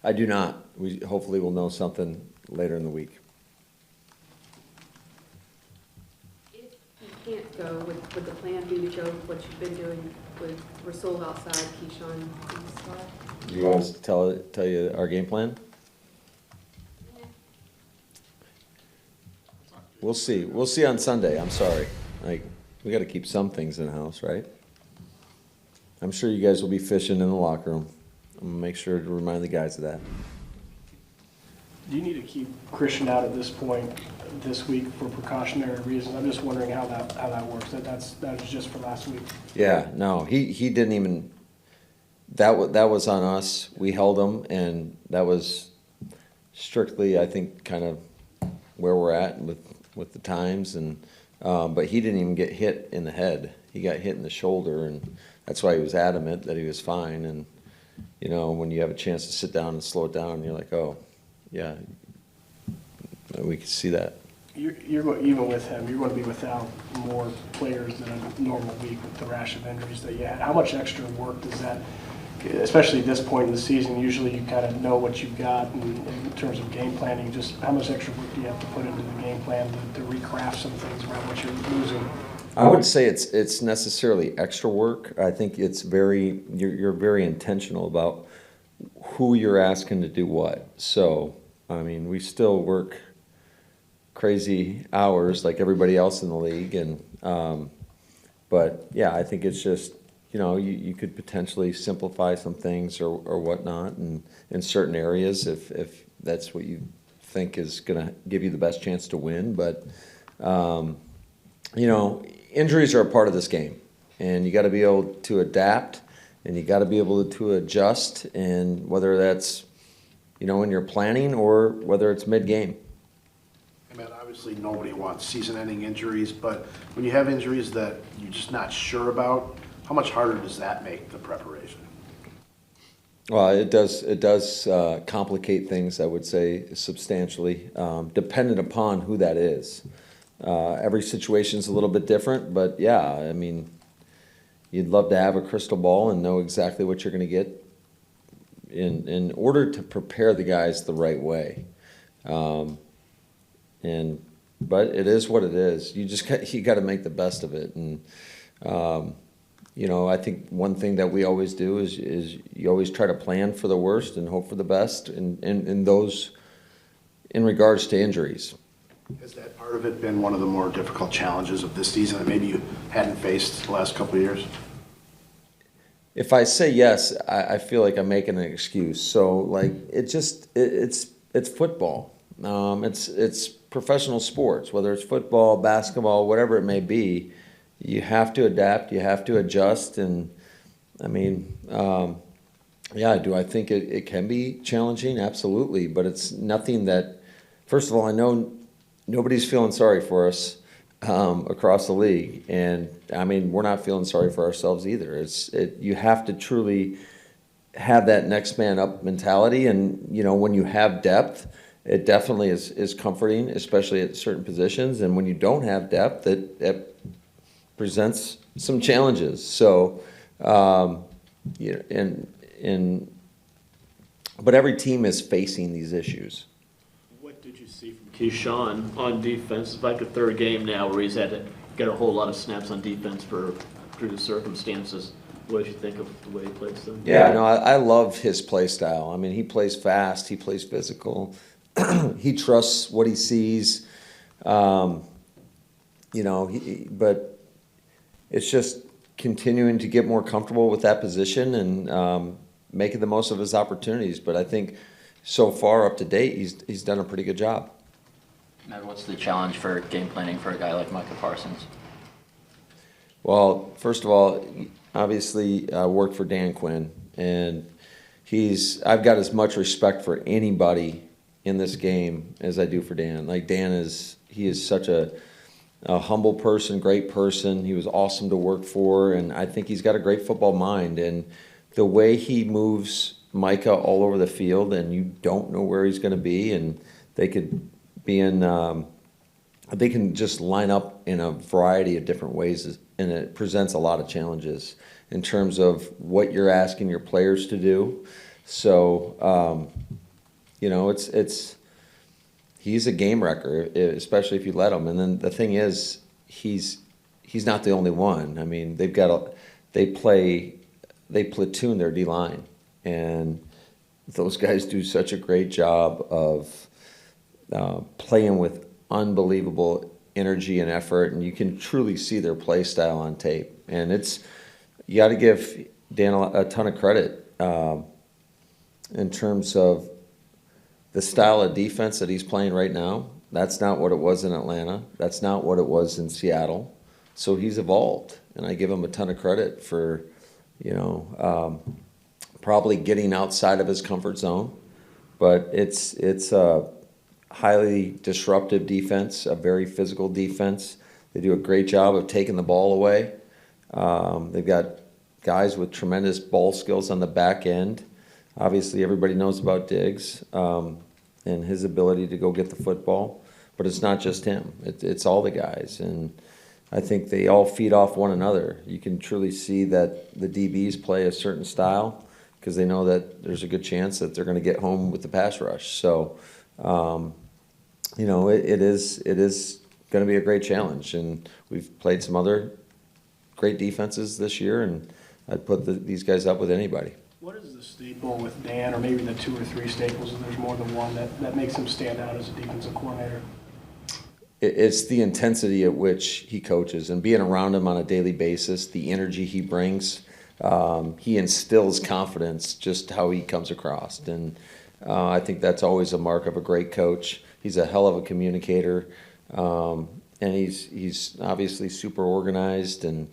I do not. We hopefully will know something later in the week. If you can't go, would the plan be to go with what you've been doing with Rasul outside, Keyshawn in the slot? Do you want us to tell you our game plan? We'll see. We'll see on Sunday. I'm sorry. Like, we got to keep some things in house, right? I'm sure you guys will be fishing in the locker room. I'm gonna make sure to remind the guys of that. Do you need to keep Christian out at this point this week for precautionary reasons? I'm just wondering how that works. That was just for last week. Yeah, no, he didn't even. That was on us. We held him, and that was strictly, I think, kind of where we're at with the times. And but he didn't even get hit in the head. He got hit in the shoulder, and that's why he was adamant that he was fine. And you know, when you have a chance to sit down and slow it down, you're like, oh, yeah, we could see that. You're even with him, you're going to be without more players than a normal week with the rash of injuries that you had. How much extra work does that, especially at this point in the season, usually you kind of know what you've got in terms of game planning. Just how much extra work do you have to put into the game plan to recraft some things around what you're losing? I wouldn't say it's necessarily extra work. I think it's you're very intentional about who you're asking to do what. So, I mean, we still work crazy hours like everybody else in the league, and but yeah, I think it's just, you know, you could potentially simplify some things or whatnot, and in certain areas if that's what you think is going to give you the best chance to win. But you know, injuries are a part of this game, and you got to be able to adapt, and you got to be able to adjust, and whether that's, you know, in your planning or whether it's mid-game. I mean, obviously nobody wants season-ending injuries, but when you have injuries that you're just not sure about, how much harder does that make the preparation? Well, it does complicate things, I would say, substantially, dependent upon who that is. Every situation's a little bit different, but yeah, I mean, you'd love to have a crystal ball and know exactly what you're going to get in order to prepare the guys the right way. But it is what it is. You got to make the best of it. And you know, I think one thing that we always do is you always try to plan for the worst and hope for the best in those in regards to injuries. Has that part of it been one of the more difficult challenges of this season that maybe you hadn't faced the last couple of years? If I say yes, I feel like I'm making an excuse. So like it's football. It's professional sports, whether it's football, basketball, whatever it may be. You have to adapt. You have to adjust. And I mean, yeah, do I think it can be challenging? Absolutely. But it's nothing that, first of all, I know nobody's feeling sorry for us across the league. And I mean, we're not feeling sorry for ourselves either. You have to truly have that next man up mentality. And, you know, when you have depth, it definitely is comforting, especially at certain positions. And when you don't have depth, it presents some challenges. So, yeah, but every team is facing these issues. What did you see from Keyshawn on defense? It's like a third game now where he's had to get a whole lot of snaps on defense through the circumstances. What did you think of the way he plays them? Yeah, no, I love his play style. I mean, he plays fast. He plays physical. He trusts what he sees. You know, but it's just continuing to get more comfortable with that position and making the most of his opportunities. But I think so far up to date, he's done a pretty good job. Matt, what's the challenge for game planning for a guy like Micah Parsons? Well, first of all, obviously I work for Dan Quinn, and I've got as much respect for anybody in this game as I do for Dan. Like, he is such a humble person, great person. He was awesome to work for, and I think he's got a great football mind. And the way he moves Micah all over the field, and you don't know where he's going to be, and they could be they can just line up in a variety of different ways, and it presents a lot of challenges in terms of what you're asking your players to do. So, he's a game wrecker, especially if you let him. And then the thing is, he's not the only one. I mean, they platoon their D line, and those guys do such a great job of playing with unbelievable energy and effort, and you can truly see their play style on tape. And you got to give Dan a ton of credit in terms of the style of defense that he's playing right now. That's not what it was in Atlanta. That's not what it was in Seattle. So he's evolved, and I give him a ton of credit for, probably getting outside of his comfort zone. But it's a highly disruptive defense, a very physical defense. They do a great job of taking the ball away. They've got guys with tremendous ball skills on the back end. Obviously, everybody knows about Diggs and his ability to go get the football. But it's not just him. It's all the guys. And I think they all feed off one another. You can truly see that the DBs play a certain style because they know that there's a good chance that they're going to get home with the pass rush. So, it is going to be a great challenge. And we've played some other great defenses this year, and I'd put these guys up with anybody. What is the staple with Dan, or maybe the 2 or 3 staples, if there's more than one, that makes him stand out as a defensive coordinator? It's the intensity at which he coaches and being around him on a daily basis, the energy he brings. He instills confidence just how he comes across. And I think that's always a mark of a great coach. He's a hell of a communicator. And he's obviously super organized, and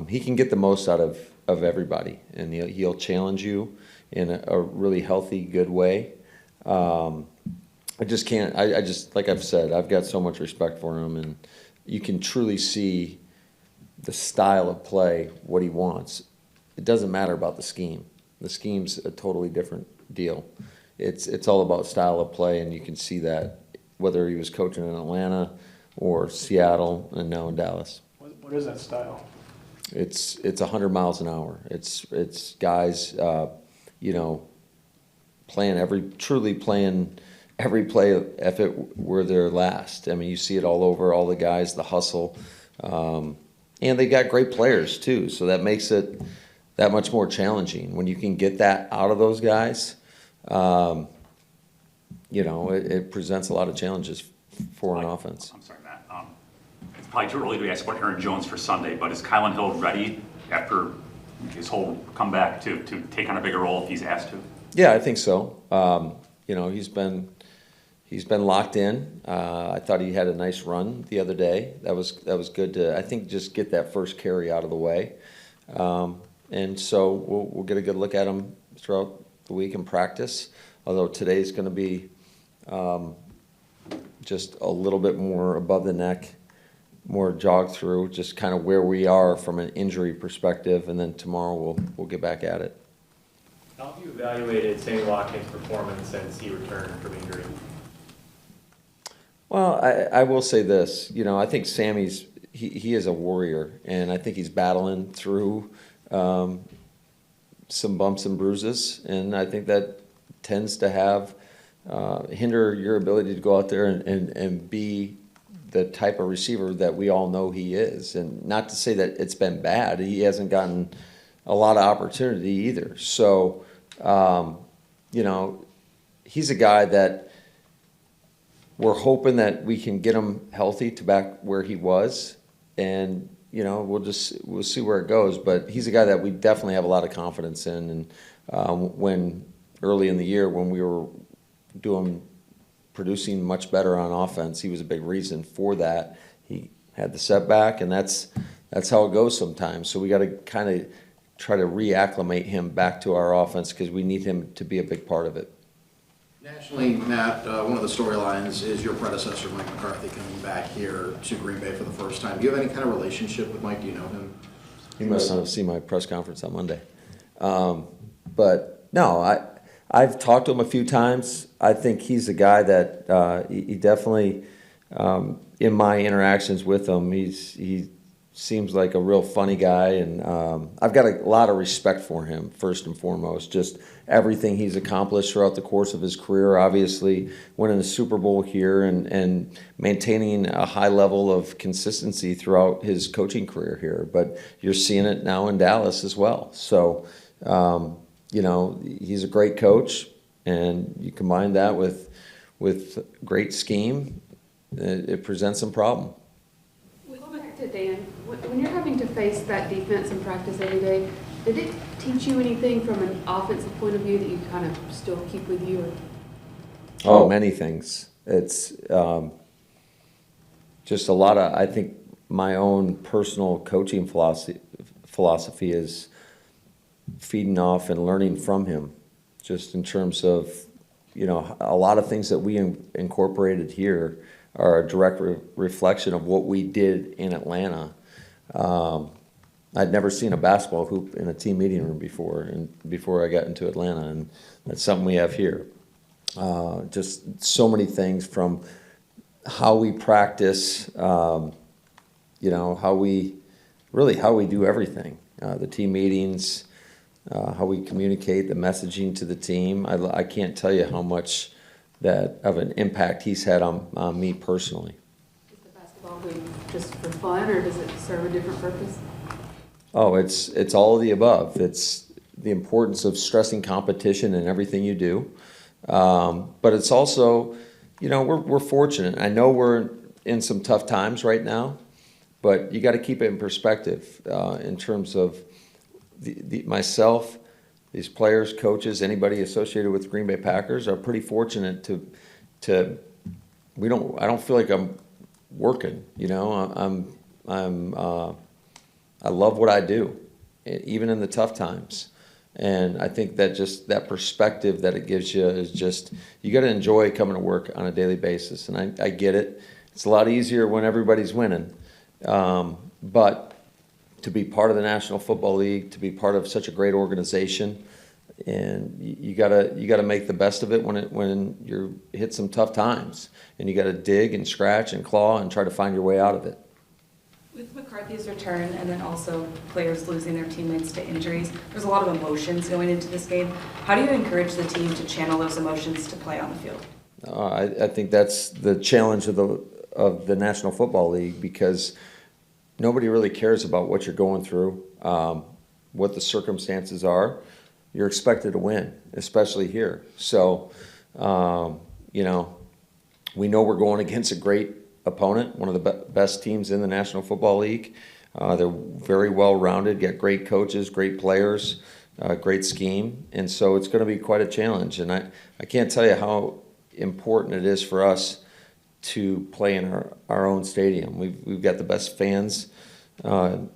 he can get the most out of everybody. And he'll challenge you in a really healthy, good way. I just can't. I just, like I've said, I've got so much respect for him, and you can truly see the style of play, what he wants. It doesn't matter about the scheme. The scheme's a totally different deal. It's all about style of play, and you can see that whether he was coaching in Atlanta or Seattle and now in Dallas. What is that style? It's 100 miles an hour. It's guys, truly playing every play if it were their last. I mean, you see it all over, all the guys, the hustle. And they got great players too, so that makes it that much more challenging. When you can get that out of those guys, it presents a lot of challenges for an offense. I'm sorry, Matt. It's probably too early to ask about Aaron Jones for Sunday, but is Kylan Hill ready after his whole comeback to take on a bigger role if he's asked to? Yeah, I think so. He's been locked in. I thought he had a nice run the other day. That was good to, I think, just get that first carry out of the way. And so we'll get a good look at him throughout the week in practice. Although today's going to be just a little bit more above the neck, more jog through, just kind of where we are from an injury perspective, and then tomorrow we'll get back at it. How have you evaluated Sammy Watkins' performance since he returned from injury? Well, I will say this. I think Sammy's he is a warrior, and I think he's battling through some bumps and bruises, and I think that tends to hinder your ability to go out there and be the type of receiver that we all know he is. And not to say that it's been bad. He hasn't gotten a lot of opportunity either. So, he's a guy that we're hoping that we can get him healthy to back where he was. And, we'll see where it goes. But he's a guy that we definitely have a lot of confidence in. And when early in the year when we were producing much better on offense, he was a big reason for that. He had the setback, and that's how it goes sometimes. So we got to kind of try to reacclimate him back to our offense because we need him to be a big part of it. Nationally, Matt, one of the storylines is your predecessor, Mike McCarthy, coming back here to Green Bay for the first time. Do you have any kind of relationship with Mike? Do you know him? He must not have seen my press conference on Monday. But no, I've talked to him a few times. I think he's a guy that he definitely, in my interactions with him, seems like a real funny guy, and I've got a lot of respect for him, first and foremost. Just everything he's accomplished throughout the course of his career, obviously winning the Super Bowl here and maintaining a high level of consistency throughout his coaching career here. But you're seeing it now in Dallas as well. So, he's a great coach, and you combine that with great scheme, it presents some problem. Going back to Dan, when you're having to face that defense in practice every day, did it teach you anything from an offensive point of view that you kind of still keep with you? Oh, many things. It's just a lot of, I think my own personal coaching philosophy is feeding off and learning from him, just in terms of, a lot of things that we incorporated here are a direct reflection of what we did in Atlanta. I'd never seen a basketball hoop in a team meeting room before I got into Atlanta, and that's something we have here. Just so many things, from how we practice, how we do everything. The team meetings, how we communicate, the messaging to the team. I can't tell you how much that of an impact he's had on me personally. Is the basketball hoop just for fun, or does it serve a different purpose? Oh, it's all of the above. It's the importance of stressing competition in everything you do. But it's also, we're fortunate. I know we're in some tough times right now, but you got to keep it in perspective in terms of myself, these players, coaches, anybody associated with Green Bay Packers are pretty fortunate I don't feel like I'm working, I love what I do, even in the tough times. And I think that perspective that it gives you is just, you got to enjoy coming to work on a daily basis. And I get it. It's a lot easier when everybody's winning. But to be part of the National Football League, to be part of such a great organization, and you gotta make the best of it when you hit some tough times, and you gotta dig and scratch and claw and try to find your way out of it. With McCarthy's return, and then also players losing their teammates to injuries, there's a lot of emotions going into this game. How do you encourage the team to channel those emotions to play on the field? I think that's the challenge of the National Football League, because nobody really cares about what you're going through, what the circumstances are. You're expected to win, especially here. So, we know we're going against a great opponent, one of the best teams in the National Football League. They're very well-rounded, got great coaches, great players, great scheme. And so it's going to be quite a challenge. And I can't tell you how important it is for us to play in our own stadium. We've got the best fans in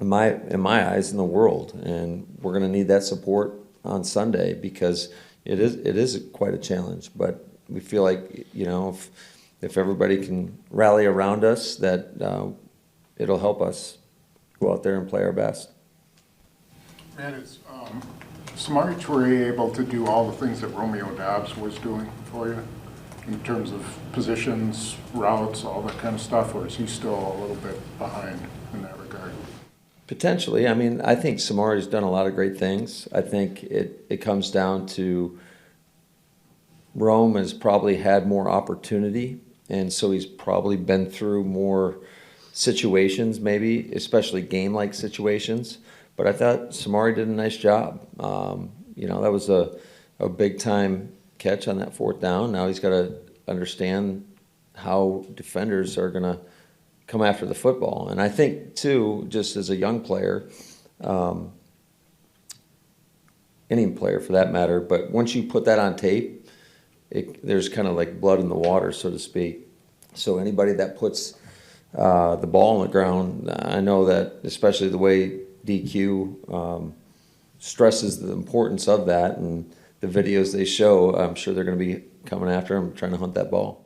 my eyes in the world, and we're going to need that support on Sunday, because it is quite a challenge. But we feel like if everybody can rally around us, that it'll help us go out there and play our best. Matt, is Samari Toure able to do all the things that Romeo Dobbs was doing for you, in terms of positions, routes, all that kind of stuff, or is he still a little bit behind in that regard? Potentially. I mean, I think Samari's done a lot of great things. I think it comes down to Rome has probably had more opportunity, and so he's probably been through more situations, maybe, especially game-like situations. But I thought Samari did a nice job. That was a big-time catch on that fourth down. Now he's got to understand how defenders are going to come after the football. And I think, too, just as a young player, any player for that matter, but once you put that on tape, there's kind of like blood in the water, so to speak. So anybody that puts the ball on the ground, I know that, especially the way DQ stresses the importance of that, and the videos they show, I'm sure they're going to be coming after him, trying to hunt that ball.